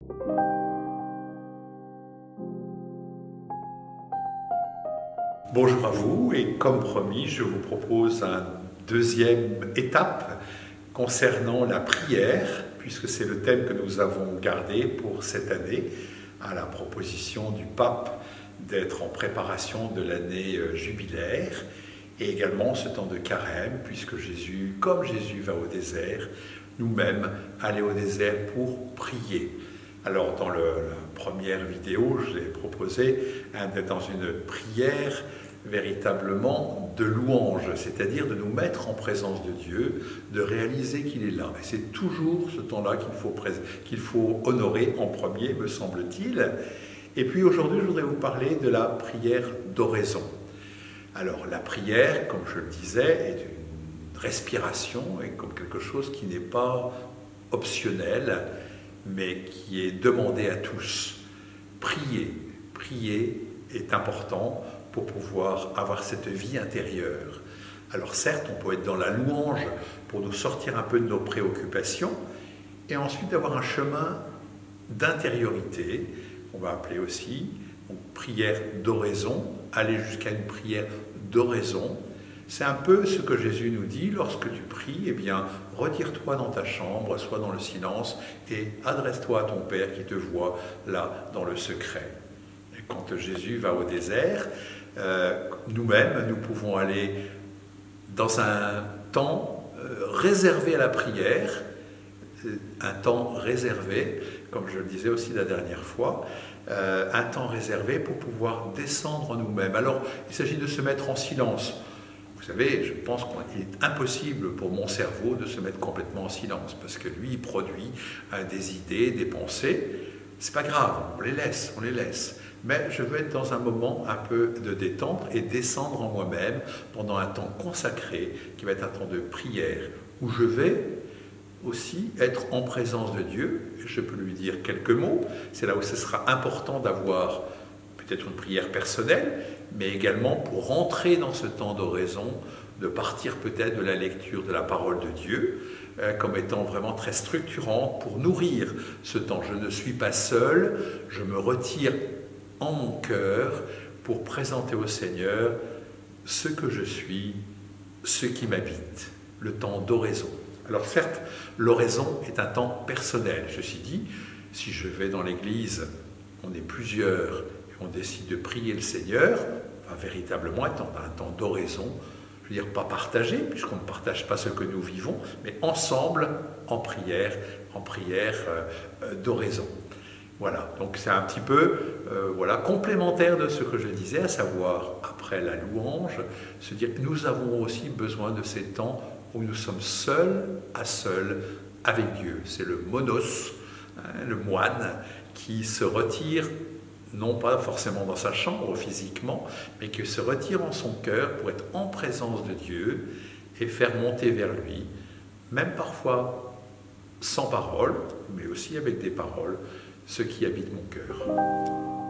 Bonjour à vous, et comme promis, je vous propose une deuxième étape concernant la prière, puisque c'est le thème que nous avons gardé pour cette année, à la proposition du pape d'être en préparation de l'année jubilaire, et également ce temps de carême, puisque Jésus, comme Jésus va au désert, nous-mêmes aller au désert pour prier. Alors dans la première vidéo, je l'ai proposé d'être dans une prière véritablement de louange, c'est-à-dire de nous mettre en présence de Dieu, de réaliser qu'il est là. Et c'est toujours ce temps-là qu'il faut honorer en premier, me semble-t-il. Et puis aujourd'hui, je voudrais vous parler de la prière d'oraison. Alors la prière, comme je le disais, est une respiration et comme quelque chose qui n'est pas optionnel, mais qui est demandé à tous. Prier est important pour pouvoir avoir cette vie intérieure. Alors certes, on peut être dans la louange pour nous sortir un peu de nos préoccupations et ensuite avoir un chemin d'intériorité, on va appeler aussi une prière d'oraison, aller jusqu'à une prière d'oraison. C'est un peu ce que Jésus nous dit lorsque tu pries, eh bien, retire-toi dans ta chambre, sois dans le silence et adresse-toi à ton Père qui te voit là dans le secret. Et quand Jésus va au désert, nous-mêmes, nous pouvons aller dans un temps réservé à la prière, un temps réservé, comme je le disais aussi la dernière fois, un temps réservé pour pouvoir descendre en nous-mêmes. Alors, il s'agit de se mettre en silence. Vous savez, je pense qu'il est impossible pour mon cerveau de se mettre complètement en silence, parce que lui, il produit des idées, des pensées. C'est pas grave, on les laisse. Mais je veux être dans un moment un peu de détente et descendre en moi-même pendant un temps consacré, qui va être un temps de prière, où je vais aussi être en présence de Dieu. Je peux lui dire quelques mots. C'est là où ce sera important d'avoir peut-être une prière personnelle, mais également pour rentrer dans ce temps d'oraison, de partir peut-être de la lecture de la parole de Dieu, comme étant vraiment très structurant pour nourrir ce temps. Je ne suis pas seul, je me retire en mon cœur pour présenter au Seigneur ce que je suis, ce qui m'habite, le temps d'oraison. Alors certes, l'oraison est un temps personnel. Ceci dit, si je vais dans l'église, on est plusieurs, on décide de prier le Seigneur, va véritablement être dans un temps d'oraison, je veux dire pas partagé, puisqu'on ne partage pas ce que nous vivons, mais ensemble en prière d'oraison. Voilà, donc c'est un petit peu complémentaire de ce que je disais, à savoir, après la louange, se dire que nous avons aussi besoin de ces temps où nous sommes seuls à seuls avec Dieu. C'est le monos, le moine, qui se retire non pas forcément dans sa chambre physiquement, mais qui se retire en son cœur pour être en présence de Dieu et faire monter vers lui, même parfois sans parole, mais aussi avec des paroles, ce qui habite mon cœur.